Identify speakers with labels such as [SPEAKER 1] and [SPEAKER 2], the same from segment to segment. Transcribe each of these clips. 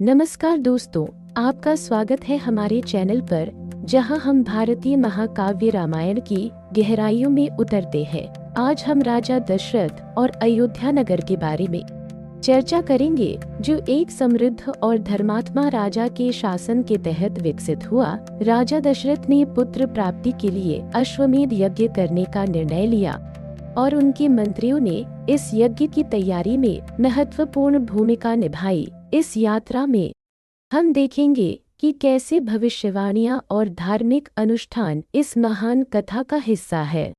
[SPEAKER 1] नमस्कार दोस्तों, आपका स्वागत है हमारे चैनल पर, जहां हम भारतीय महाकाव्य रामायण की गहराइयों में उतरते हैं। आज हम राजा दशरथ और अयोध्या नगर के बारे में चर्चा करेंगे, जो एक समृद्ध और धर्मात्मा राजा के शासन के तहत विकसित हुआ। राजा दशरथ ने पुत्र प्राप्ति के लिए अश्वमेध यज्ञ करने का निर्णय लिया और उनके मंत्रियों ने इस यज्ञ की तैयारी में महत्वपूर्ण भूमिका निभाई। इस यात्रा में हम देखेंगे कि कैसे भविष्यवाणियां और धार्मिक अनुष्ठान इस महान कथा का हिस्सा है।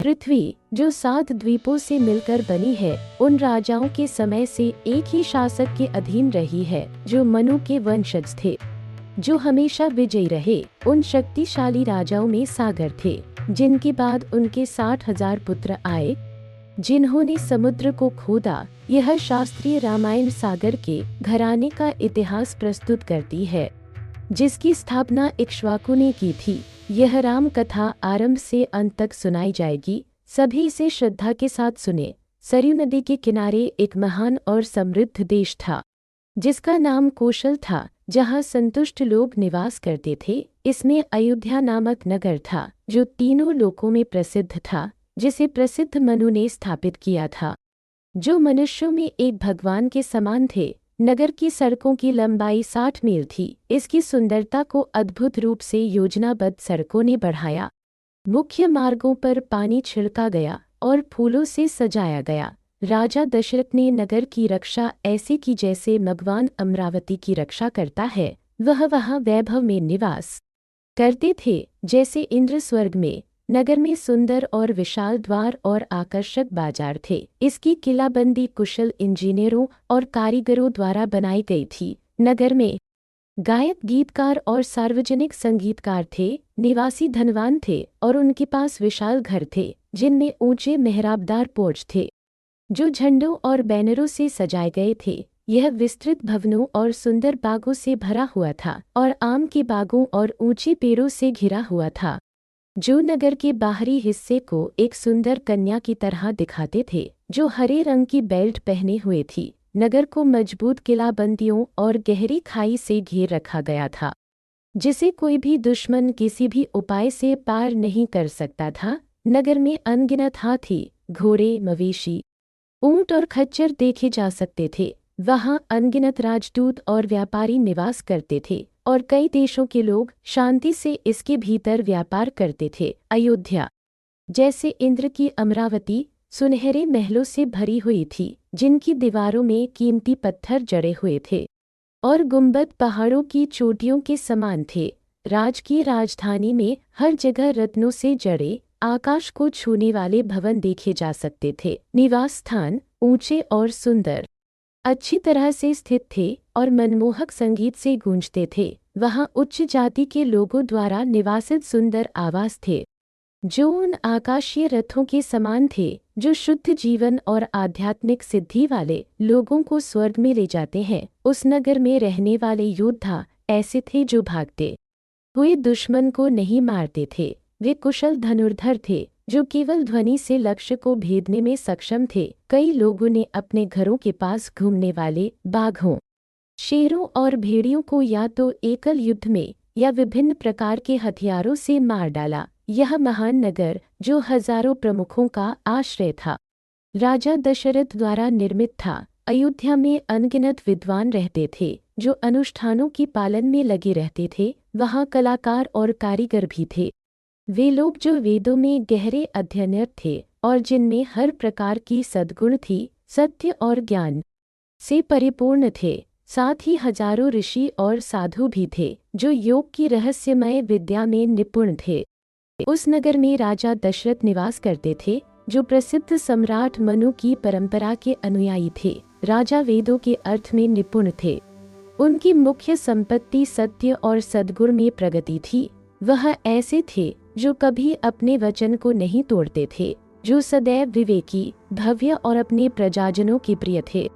[SPEAKER 1] पृथ्वी, जो 7 द्वीपों से मिलकर बनी है, उन राजाओं के समय से एक ही शासक के अधीन रही है, जो मनु के वंशज थे, जो हमेशा विजयी रहे। उन शक्तिशाली राजाओं में सागर थे, जिनके बाद उनके 60,000 पुत्र आए, जिन्होंने समुद्र को खोदा। यह शास्त्रीय रामायण सागर के घराने का इतिहास प्रस्तुत करती है, जिसकी स्थापना इक्ष्वाकु ने की थी। यह राम कथा आरंभ से अंत तक सुनाई जाएगी। सभी इसे श्रद्धा के साथ सुने। सरयू नदी के किनारे एक महान और समृद्ध देश था, जिसका नाम कौशल था, जहाँ संतुष्ट लोग निवास करते थे। इसमें अयोध्या नामक नगर था, जो तीनों लोकों में प्रसिद्ध था, जिसे प्रसिद्ध मनु ने स्थापित किया था, जो मनुष्यों में एक भगवान के समान थे। नगर की सड़कों की लंबाई 60 मील थी। इसकी सुंदरता को अद्भुत रूप से योजनाबद्ध सड़कों ने बढ़ाया। मुख्य मार्गों पर पानी छिड़का गया और फूलों से सजाया गया। राजा दशरथ ने नगर की रक्षा ऐसे की जैसे भगवान अमरावती की रक्षा करता है। वह वहाँ वैभव में निवास करते थे, जैसे इंद्र स्वर्ग में। नगर में सुंदर और विशाल द्वार और आकर्षक बाजार थे। इसकी किलाबंदी कुशल इंजीनियरों और कारीगरों द्वारा बनाई गई थी। नगर में गायक, गीतकार और सार्वजनिक संगीतकार थे। निवासी धनवान थे और उनके पास विशाल घर थे, जिनमें ऊंचे मेहराबदार पोर्च थे, जो झंडों और बैनरों से सजाए गए थे। यह विस्तृत भवनों और सुंदर बागों से भरा हुआ था और आम के बागों और ऊंचे पेड़ों से घिरा हुआ था, जो नगर के बाहरी हिस्से को एक सुंदर कन्या की तरह दिखाते थे, जो हरे रंग की बेल्ट पहने हुए थी। नगर को मजबूत किलाबंदियों और गहरी खाई से घेर रखा गया था, जिसे कोई भी दुश्मन किसी भी उपाय से पार नहीं कर सकता था। नगर में अनगिनत हाथी, घोड़े, मवेशी, ऊंट और खच्चर देखे जा सकते थे। वहाँ अनगिनत राजदूत और व्यापारी निवास करते थे और कई देशों के लोग शांति से इसके भीतर व्यापार करते थे। अयोध्या, जैसे इंद्र की अमरावती, सुनहरे महलों से भरी हुई थी, जिनकी दीवारों में कीमती पत्थर जड़े हुए थे और गुंबद पहाड़ों की चोटियों के समान थे। राज की राजधानी में हर जगह रत्नों से जड़े, आकाश को छूने वाले भवन देखे जा सकते थे। निवास स्थान ऊंचे और सुंदर, अच्छी तरह से स्थित थे और मनमोहक संगीत से गूंजते थे। वहाँ उच्च जाति के लोगों द्वारा निवासित सुंदर आवास थे, जो उन आकाशीय रथों के समान थे, जो शुद्ध जीवन और आध्यात्मिक सिद्धि वाले लोगों को स्वर्ग में ले जाते हैं। उस नगर में रहने वाले योद्धा ऐसे थे जो भागते हुए दुश्मन को नहीं मारते थे। वे कुशल धनुर्धर थे, जो केवल ध्वनि से लक्ष्य को भेदने में सक्षम थे। कई लोगों ने अपने घरों के पास घूमने वाले बाघों, शेरों और भेड़ियों को या तो एकल युद्ध में या विभिन्न प्रकार के हथियारों से मार डाला। यह महान नगर, जो हजारों प्रमुखों का आश्रय था, राजा दशरथ द्वारा निर्मित था। अयोध्या में अनगिनत विद्वान रहते थे, जो अनुष्ठानों की पालन में लगे रहते थे। वहाँ कलाकार और कारीगर भी थे, वे लोग जो वेदों में गहरे अध्ययनरत थे और जिनमें हर प्रकार की सद्गुण थी, सत्य और ज्ञान से परिपूर्ण थे। साथ ही हजारों ऋषि और साधु भी थे, जो योग की रहस्यमय विद्या में निपुण थे। उस नगर में राजा दशरथ निवास करते थे, जो प्रसिद्ध सम्राट मनु की परंपरा के अनुयायी थे। राजा वेदों के अर्थ में निपुण थे। उनकी मुख्य संपत्ति सत्य और सद्गुण में प्रगति थी। वह ऐसे थे जो कभी अपने वचन को नहीं तोड़ते थे, जो सदैव विवेकी, भव्य और अपने प्रजाजनों के प्रिय थे।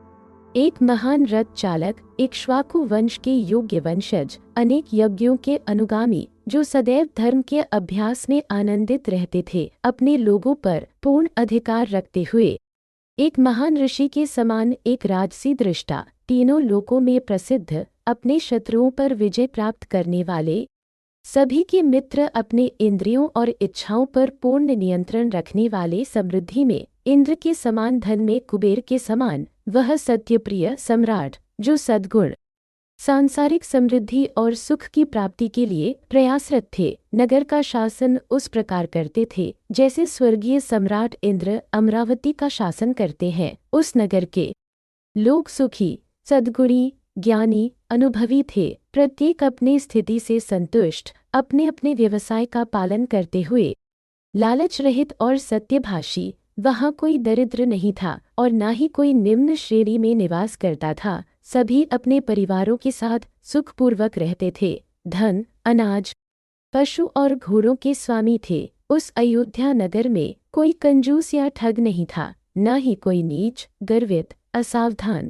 [SPEAKER 1] एक महान रथ चालक, इक्ष्वाकु वंश के योग्य वंशज, अनेक यज्ञों के अनुगामी, जो सदैव धर्म के अभ्यास में आनंदित रहते थे, अपने लोगों पर पूर्ण अधिकार रखते हुए एक महान ऋषि के समान एक राजसी दृष्टा, तीनों लोकों में प्रसिद्ध, अपने शत्रुओं पर विजय प्राप्त करने वाले, सभी के मित्र, अपने इंद्रियों और इच्छाओं पर पूर्ण नियंत्रण रखने वाले, समृद्धि में इंद्र के समान, धन में कुबेर के समान, वह सत्यप्रिय सम्राट जो सद्गुण, सांसारिक समृद्धि और सुख की प्राप्ति के लिए प्रयासरत थे, नगर का शासन उस प्रकार करते थे जैसे स्वर्गीय सम्राट इंद्र अमरावती का शासन करते हैं। उस नगर के लोग सुखी, सद्गुणी, ज्ञानी, अनुभवी थे, प्रत्येक अपनी स्थिति से संतुष्ट, अपने अपने व्यवसाय का पालन करते हुए लालच रहित और सत्यभाषी। वहाँ कोई दरिद्र नहीं था और न ही कोई निम्न श्रेणी में निवास करता था। सभी अपने परिवारों के साथ सुखपूर्वक रहते थे। धन, अनाज, पशु और घोड़ों के स्वामी थे। उस अयोध्या नगर में कोई कंजूस या ठग नहीं था, न ही कोई नीच, गर्वित, असावधान,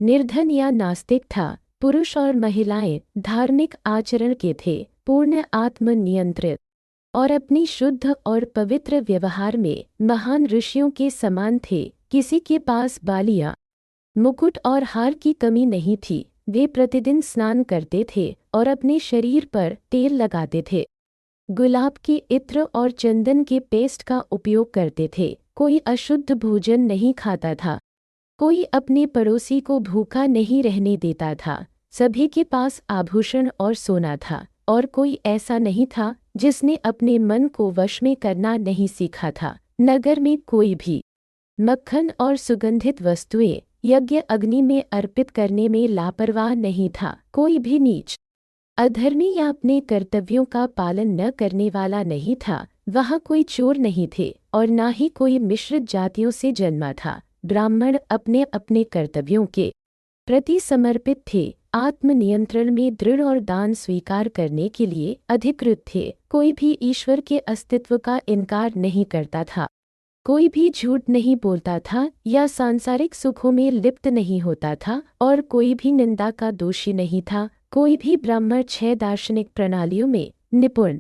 [SPEAKER 1] निर्धन या नास्तिक था। पुरुष और महिलाएं धार्मिक आचरण के थे, पूर्ण आत्मनियंत्रित और अपनी शुद्ध और पवित्र व्यवहार में महान ऋषियों के समान थे। किसी के पास बालियां, मुकुट और हार की कमी नहीं थी। वे प्रतिदिन स्नान करते थे और अपने शरीर पर तेल लगाते थे। गुलाब के इत्र और चंदन के पेस्ट का उपयोग करते थे। कोई अशुद्ध भोजन नहीं खाता था, कोई अपने पड़ोसी को भूखा नहीं रहने देता था। सभी के पास आभूषण और सोना था और कोई ऐसा नहीं था जिसने अपने मन को वश में करना नहीं सीखा था। नगर में कोई भी मक्खन और सुगंधित वस्तुएं यज्ञ अग्नि में अर्पित करने में लापरवाह नहीं था। कोई भी नीच, अधर्मी या अपने कर्तव्यों का पालन न करने वाला नहीं था। वहाँ कोई चोर नहीं थे और न ही कोई मिश्रित जातियों से जन्मा था। ब्राह्मण अपने अपने कर्तव्यों के प्रति समर्पित थे, आत्मनियंत्रण में दृढ़ और दान स्वीकार करने के लिए अधिकृत थे। कोई भी ईश्वर के अस्तित्व का इनकार नहीं करता था, कोई भी झूठ नहीं बोलता था या सांसारिक सुखों में लिप्त नहीं होता था और कोई भी निंदा का दोषी नहीं था। कोई भी ब्राह्मण 6 दार्शनिक प्रणालियों में निपुण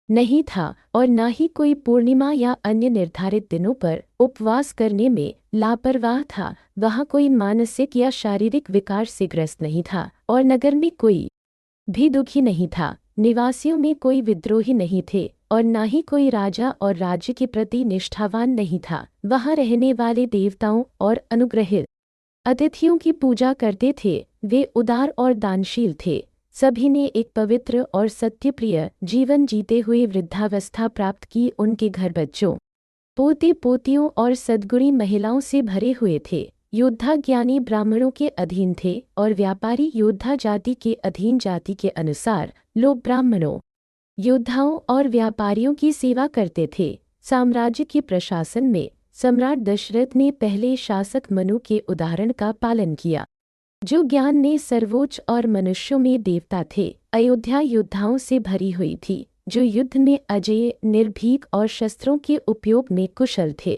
[SPEAKER 1] नहीं था और न ही कोई पूर्णिमा या अन्य निर्धारित दिनों पर उपवास करने में लापरवाह था। वहाँ कोई मानसिक या शारीरिक विकार से ग्रस्त नहीं था और नगर में कोई भी दुखी नहीं था। निवासियों में कोई विद्रोही नहीं थे और न ही कोई राजा और राज्य के प्रति निष्ठावान नहीं था। वहाँ रहने वाले देवताओं और अनुग्रहित अतिथियों की पूजा करते थे। वे उदार और दानशील थे। सभी ने एक पवित्र और सत्यप्रिय जीवन जीते हुए वृद्धावस्था प्राप्त की। उनके घर बच्चों, पोते पोतियों और सद्गुणी महिलाओं से भरे हुए थे। योद्धा ज्ञानी ब्राह्मणों के अधीन थे और व्यापारी योद्धा जाति के अधीन। जाति के अनुसार लोग ब्राह्मणों, योद्धाओं और व्यापारियों की सेवा करते थे। साम्राज्य के प्रशासन में सम्राट दशरथ ने पहले शासक मनु के उदाहरण का पालन किया, जो ज्ञान में सर्वोच्च और मनुष्यों में देवता थे। अयोध्या योद्धाओं से भरी हुई थी, जो युद्ध में अजेय, निर्भीक और शस्त्रों के उपयोग में कुशल थे।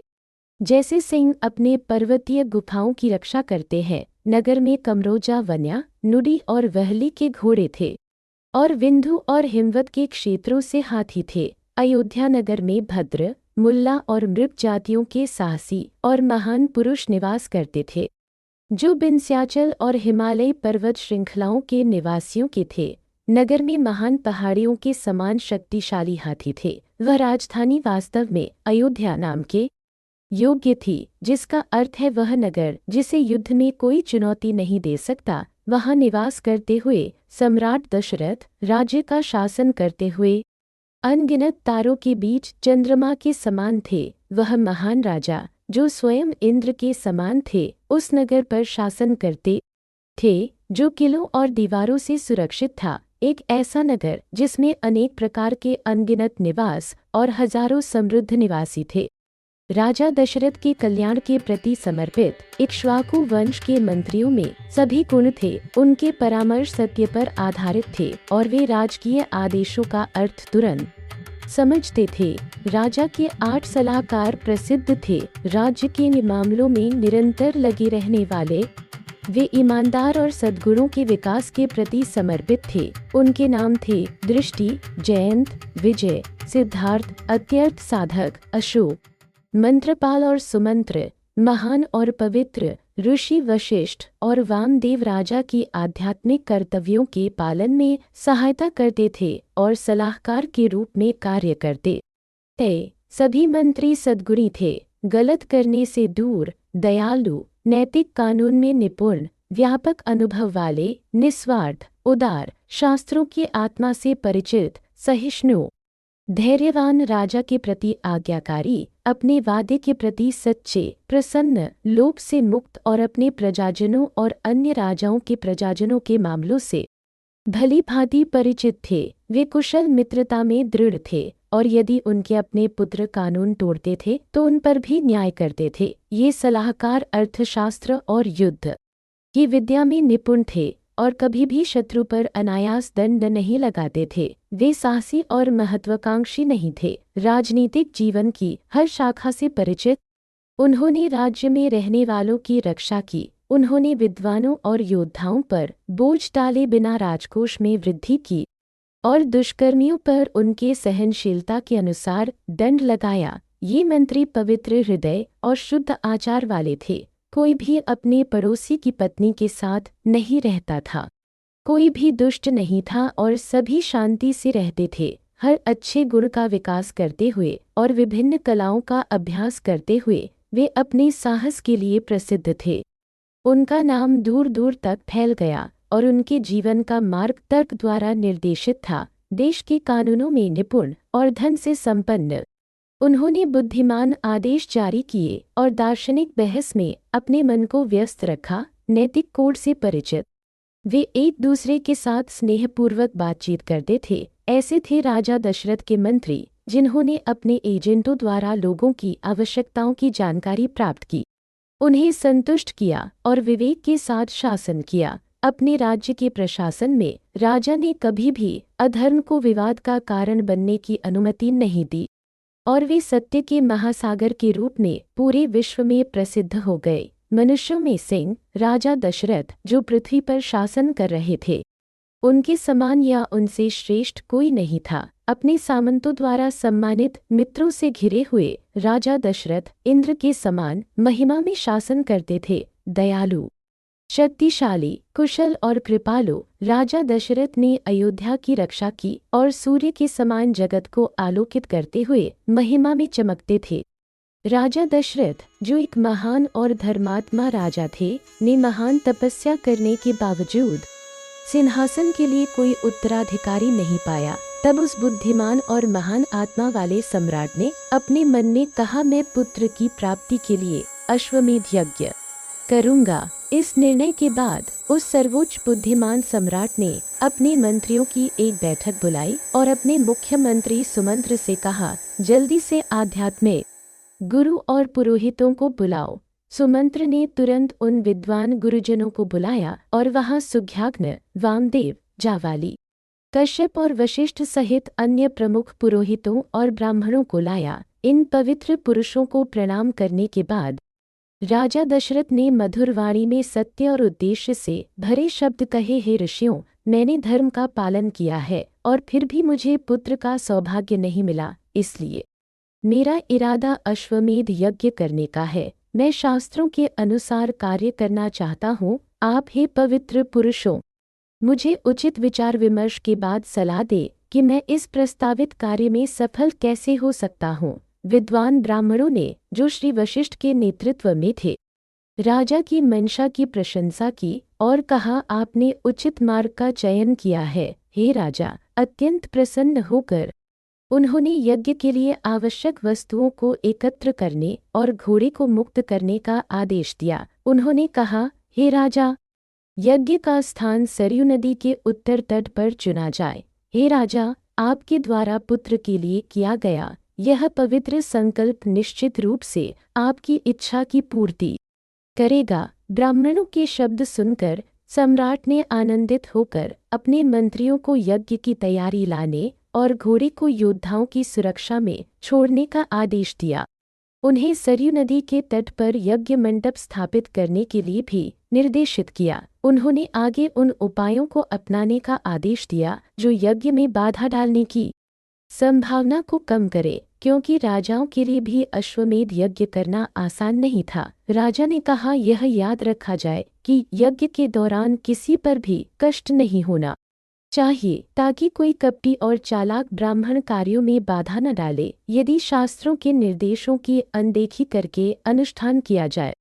[SPEAKER 1] जैसे सिंह अपने पर्वतीय गुफाओं की रक्षा करते हैं, नगर में कमरोजा, वन्या, नुडी और वहली के घोड़े थे और विंध्य और हिमवत के क्षेत्रों से हाथी थे। अयोध्या नगर में भद्र, मुल्ला और मृग जातियों के साहसी और महान पुरुष निवास करते थे, जो विंध्याचल और हिमालय पर्वत श्रृंखलाओं के निवासियों के थे। नगर में महान पहाड़ियों के समान शक्तिशाली हाथी थे। वह राजधानी वास्तव में अयोध्या नाम के योग्य थी, जिसका अर्थ है वह नगर जिसे युद्ध में कोई चुनौती नहीं दे सकता। वहाँ निवास करते हुए सम्राट दशरथ राज्य का शासन करते हुए अनगिनत तारों के बीच चंद्रमा के समान थे। वह महान राजा, जो स्वयं इंद्र के समान थे, उस नगर पर शासन करते थे जो किलों और दीवारों से सुरक्षित था। एक ऐसा नगर जिसमें अनेक प्रकार के अनगिनत निवास और हजारों समृद्ध निवासी थे। राजा दशरथ के कल्याण के प्रति समर्पित इक्ष्वाकु वंश के मंत्रियों में सभी गुण थे। उनके परामर्श सत्य पर आधारित थे और वे राजकीय आदेशों का अर्थ तुरंत समझते थे। राजा के 8 सलाहकार प्रसिद्ध थे। राज्य के मामलों में निरंतर लगे रहने वाले, वे ईमानदार और सद्गुणों के विकास के प्रति समर्पित थे। उनके नाम थे दृष्टि, जयंत, विजय, सिद्धार्थ, अत्यर्थ साधक, अशोक, मंत्रपाल और सुमंत्र। महान और पवित्र ऋषि वशिष्ठ और वामदेव राजा की आध्यात्मिक कर्तव्यों के पालन में सहायता करते थे और सलाहकार के रूप में कार्य करते थे। सभी मंत्री सद्गुणी थे, गलत करने से दूर, दयालु, नैतिक कानून में निपुण, व्यापक अनुभव वाले, निस्वार्थ, उदार, शास्त्रों की आत्मा से परिचित, सहिष्णु, धैर्यवान, राजा के प्रति आज्ञाकारी, अपने वादे के प्रति सच्चे, प्रसन्न, लोभ से मुक्त और अपने प्रजाजनों और अन्य राजाओं के प्रजाजनों के मामलों से भली भांति परिचित थे। वे कुशल मित्रता में दृढ़ थे और यदि उनके अपने पुत्र कानून तोड़ते थे तो उन पर भी न्याय करते थे। ये सलाहकार अर्थशास्त्र और युद्ध की विद्या में निपुण थे और कभी भी शत्रु पर अनायास दंड नहीं लगाते थे। वे साहसी और महत्वाकांक्षी नहीं थे, राजनीतिक जीवन की हर शाखा से परिचित। उन्होंने राज्य में रहने वालों की रक्षा की। उन्होंने विद्वानों और योद्धाओं पर बोझ डाले बिना राजकोष में वृद्धि की और दुष्कर्मियों पर उनके सहनशीलता के अनुसार दंड लगाया। ये मंत्री पवित्र हृदय और शुद्ध आचार वाले थे। कोई भी अपने पड़ोसी की पत्नी के साथ नहीं रहता था, कोई भी दुष्ट नहीं था और सभी शांति से रहते थे। हर अच्छे गुण का विकास करते हुए और विभिन्न कलाओं का अभ्यास करते हुए वे अपने साहस के लिए प्रसिद्ध थे। उनका नाम दूर दूर तक फैल गया और उनके जीवन का मार्ग तर्क द्वारा निर्देशित था। देश के कानूनों में निपुण और धन से संपन्न, उन्होंने बुद्धिमान आदेश जारी किए और दार्शनिक बहस में अपने मन को व्यस्त रखा। नैतिक कोड से परिचित, वे एक दूसरे के साथ स्नेहपूर्वक बातचीत करते थे। ऐसे थे राजा दशरथ के मंत्री, जिन्होंने अपने एजेंटों द्वारा लोगों की आवश्यकताओं की जानकारी प्राप्त की, उन्हें संतुष्ट किया और विवेक के साथ शासन किया। अपने राज्य के प्रशासन में राजा ने कभी भी अधर्म को विवाद का कारण बनने की अनुमति नहीं दी और वे सत्य के महासागर के रूप में पूरे विश्व में प्रसिद्ध हो गए। मनुष्यों में सिंह राजा दशरथ जो पृथ्वी पर शासन कर रहे थे, उनके समान या उनसे श्रेष्ठ कोई नहीं था। अपने सामंतों द्वारा सम्मानित, मित्रों से घिरे हुए राजा दशरथ इंद्र के समान महिमा में शासन करते थे। दयालु, शक्तिशाली, कुशल और कृपालु, राजा दशरथ ने अयोध्या की रक्षा की और सूर्य के समान जगत को आलोकित करते हुए महिमा में चमकते थे। राजा दशरथ जो एक महान और धर्मात्मा राजा थे, ने महान तपस्या करने के बावजूद सिंहासन के लिए कोई उत्तराधिकारी नहीं पाया। तब उस बुद्धिमान और महान आत्मा वाले सम्राट ने अपने मन में कहा, मैं पुत्र की प्राप्ति के लिए अश्वमेध यज्ञ करूंगा। इस निर्णय के बाद उस सर्वोच्च बुद्धिमान सम्राट ने अपने मंत्रियों की एक बैठक बुलाई और अपने मुख्यमंत्री सुमंत्र से कहा, जल्दी से आध्यात्मिक गुरु और पुरोहितों को बुलाओ। सुमंत्र ने तुरंत उन विद्वान गुरुजनों को बुलाया और वहां सुज्ञाग्न, वामदेव, जावाली, कश्यप और वशिष्ठ सहित अन्य प्रमुख पुरोहितों और ब्राह्मणों को लाया। इन पवित्र पुरुषों को प्रणाम करने के बाद राजा दशरथ ने मधुर वाणी में सत्य और उद्देश्य से भरे शब्द कहे, हे ऋषियों, मैंने धर्म का पालन किया है और फिर भी मुझे पुत्र का सौभाग्य नहीं मिला, इसलिए मेरा इरादा अश्वमेध यज्ञ करने का है। मैं शास्त्रों के अनुसार कार्य करना चाहता हूँ। आप हे पवित्र पुरुषों, मुझे उचित विचार विमर्श के बाद सलाह दे कि मैं इस प्रस्तावित कार्य में सफल कैसे हो सकता हूँ। विद्वान ब्राह्मणों ने, जो श्री वशिष्ठ के नेतृत्व में थे, राजा की मंशा की प्रशंसा की और कहा, आपने उचित मार्ग का चयन किया है, हे राजा। अत्यंत प्रसन्न होकर उन्होंने यज्ञ के लिए आवश्यक वस्तुओं को एकत्र करने और घोड़े को मुक्त करने का आदेश दिया। उन्होंने कहा, हे राजा, यज्ञ का स्थान सरयू नदी के उत्तर तट पर चुना जाए। हे राजा, आपके द्वारा पुत्र के लिए किया गया यह पवित्र संकल्प निश्चित रूप से आपकी इच्छा की पूर्ति करेगा। ब्राह्मणों के शब्द सुनकर सम्राट ने आनंदित होकर अपने मंत्रियों को यज्ञ की तैयारी लाने और घोड़े को योद्धाओं की सुरक्षा में छोड़ने का आदेश दिया। उन्हें सरयू नदी के तट पर यज्ञ मंडप स्थापित करने के लिए भी निर्देशित किया। उन्होंने आगे उन उपायों को अपनाने का आदेश दिया जो यज्ञ में बाधा डालने की संभावना को कम करे। क्योंकि राजाओं के लिए भी अश्वमेध यज्ञ करना आसान नहीं था। राजा ने कहा, यह याद रखा जाए कि यज्ञ के दौरान किसी पर भी कष्ट नहीं होना चाहिए, ताकि कोई कपटी और चालाक ब्राह्मण कार्यों में बाधा न डाले। यदि शास्त्रों के निर्देशों की अनदेखी करके अनुष्ठान किया जाए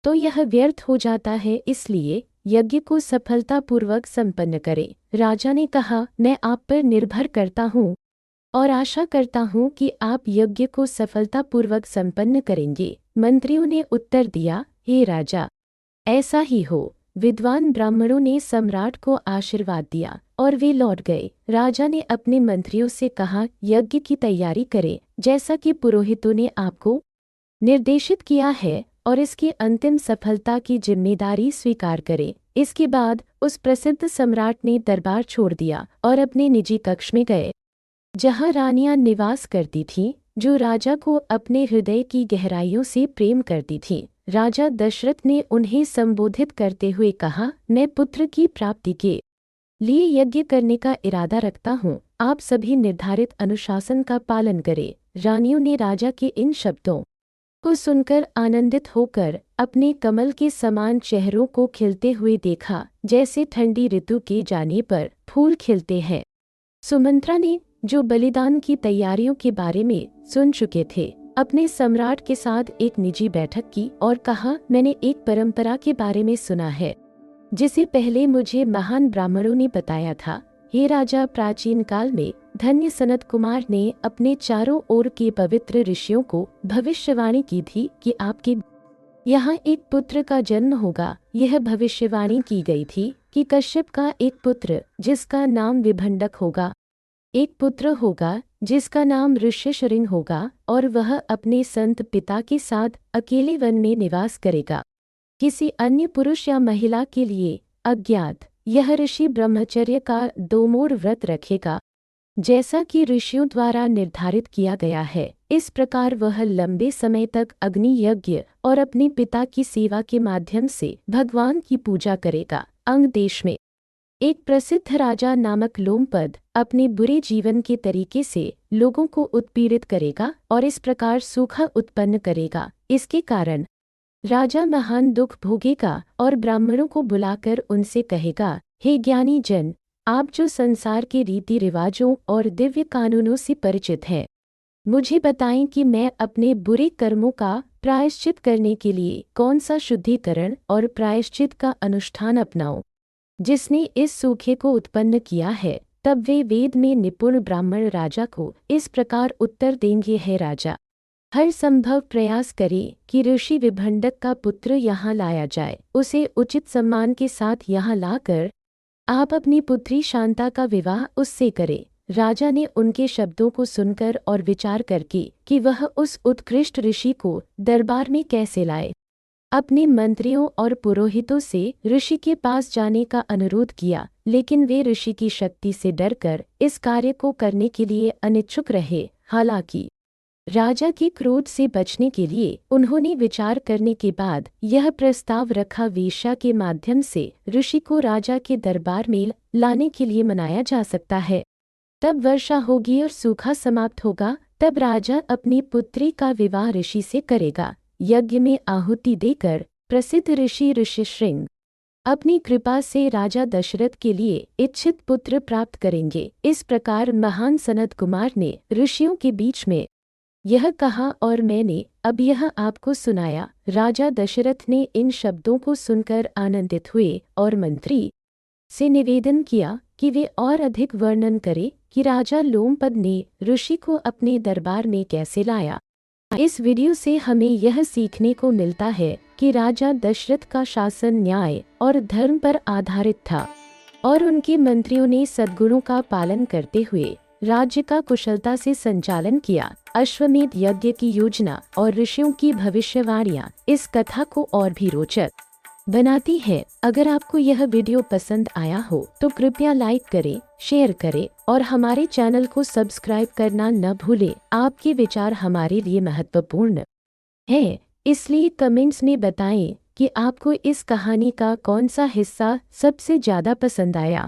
[SPEAKER 1] तो यह व्यर्थ हो जाता है, इसलिए यज्ञ को सफलतापूर्वक संपन्न करें। राजा ने कहा, मैं आप पर निर्भर करता हूँ और आशा करता हूँ कि आप यज्ञ को सफलतापूर्वक संपन्न करेंगे। मंत्रियों ने उत्तर दिया, हे राजा, ऐसा ही हो। विद्वान ब्राह्मणों ने सम्राट को आशीर्वाद दिया और वे लौट गए। राजा ने अपने मंत्रियों से कहा, यज्ञ की तैयारी करें जैसा कि पुरोहितों ने आपको निर्देशित किया है और इसकी अंतिम सफलता की जिम्मेदारी स्वीकार करें। इसके बाद उस प्रसिद्ध सम्राट ने दरबार छोड़ दिया और अपने निजी कक्ष में गए, जहाँ रानियां निवास करती थीं, जो राजा को अपने हृदय की गहराइयों से प्रेम करती थीं। राजा दशरथ ने उन्हें संबोधित करते हुए कहा, मैं पुत्र की प्राप्ति के लिए यज्ञ करने का इरादा रखता हूँ। आप सभी निर्धारित अनुशासन का पालन करें। रानियों ने राजा के इन शब्दों को सुनकर आनंदित होकर अपने कमल के समान चेहरों को खिलते हुए देखा, जैसे ठंडी ऋतु के जाने पर फूल खिलते हैं। सुमंत्रा ने, जो बलिदान की तैयारियों के बारे में सुन चुके थे, अपने सम्राट के साथ एक निजी बैठक की और कहा, मैंने एक परंपरा के बारे में सुना है जिसे पहले मुझे महान ब्राह्मणों ने बताया था। हे राजा, प्राचीन काल में धन्य सनत कुमार ने अपने चारों ओर के पवित्र ऋषियों को भविष्यवाणी की थी कि आपके यहाँ एक पुत्र का जन्म होगा। यह भविष्यवाणी की गई थी कि कश्यप का एक पुत्र जिसका नाम विभंडक होगा, एक पुत्र होगा जिसका नाम ऋष्यशृंग होगा, और वह अपने संत पिता के साथ अकेले वन में निवास करेगा, किसी अन्य पुरुष या महिला के लिए अज्ञात। यह ऋषि ब्रह्मचर्य का दोमोर व्रत रखेगा, जैसा कि ऋषियों द्वारा निर्धारित किया गया है। इस प्रकार वह लंबे समय तक अग्नि यज्ञ और अपने पिता की सेवा के माध्यम से भगवान की पूजा करेगा। अंग देश में एक प्रसिद्ध राजा नामक लोमपद अपने बुरे जीवन के तरीके से लोगों को उत्पीड़ित करेगा और इस प्रकार सूखा उत्पन्न करेगा। इसके कारण राजा महान दुख भोगेगा और ब्राह्मणों को बुलाकर उनसे कहेगा, हे ज्ञानी जन, आप जो संसार के रीति रिवाजों और दिव्य कानूनों से परिचित हैं, मुझे बताएं कि मैं अपने बुरे कर्मों का प्रायश्चित करने के लिए कौन सा शुद्धिकरण और प्रायश्चित का अनुष्ठान अपनाऊं, जिसने इस सूखे को उत्पन्न किया है। तब वे वेद में निपुण ब्राह्मण राजा को इस प्रकार उत्तर देंगे, है राजा, हर संभव प्रयास करें कि ऋषि विभंडक का पुत्र यहाँ लाया जाए। उसे उचित सम्मान के साथ यहाँ लाकर आप अपनी पुत्री शांता का विवाह उससे करें। राजा ने उनके शब्दों को सुनकर और विचार करके कि वह उस उत्कृष्ट ऋषि को दरबार में कैसे लाए, अपने मंत्रियों और पुरोहितों से ऋषि के पास जाने का अनुरोध किया, लेकिन वे ऋषि की शक्ति से डरकर इस कार्य को करने के लिए अनिच्छुक रहे। हालांकि राजा के क्रोध से बचने के लिए उन्होंने विचार करने के बाद यह प्रस्ताव रखा, वेश्या के माध्यम से ऋषि को राजा के दरबार में लाने के लिए मनाया जा सकता है। तब वर्षा होगी और सूखा समाप्त होगा। तब राजा अपनी पुत्री का विवाह ऋषि से करेगा। यज्ञ में आहुति देकर प्रसिद्ध ऋषि ऋष्यशृंग अपनी कृपा से राजा दशरथ के लिए इच्छित पुत्र प्राप्त करेंगे। इस प्रकार महान सनत कुमार ने ऋषियों के बीच में यह कहा और मैंने अब यह आपको सुनाया। राजा दशरथ ने इन शब्दों को सुनकर आनंदित हुए और मंत्री से निवेदन किया कि वे और अधिक वर्णन करें कि राजा लोमपद ने ऋषि को अपने दरबार में कैसे लाया। इस वीडियो से हमें यह सीखने को मिलता है कि राजा दशरथ का शासन न्याय और धर्म पर आधारित था और उनके मंत्रियों ने सद्गुणों का पालन करते हुए राज्य का कुशलता से संचालन किया। अश्वमेध यज्ञ की योजना और ऋषियों की भविष्यवाणियां इस कथा को और भी रोचक बनाती है। अगर आपको यह वीडियो पसंद आया हो तो कृपया लाइक करें, शेयर करें और हमारे चैनल को सब्सक्राइब करना न भूलें। आपके विचार हमारे लिए महत्वपूर्ण है, इसलिए कमेंट्स में बताएं कि आपको इस कहानी का कौन सा हिस्सा सबसे ज्यादा पसंद आया।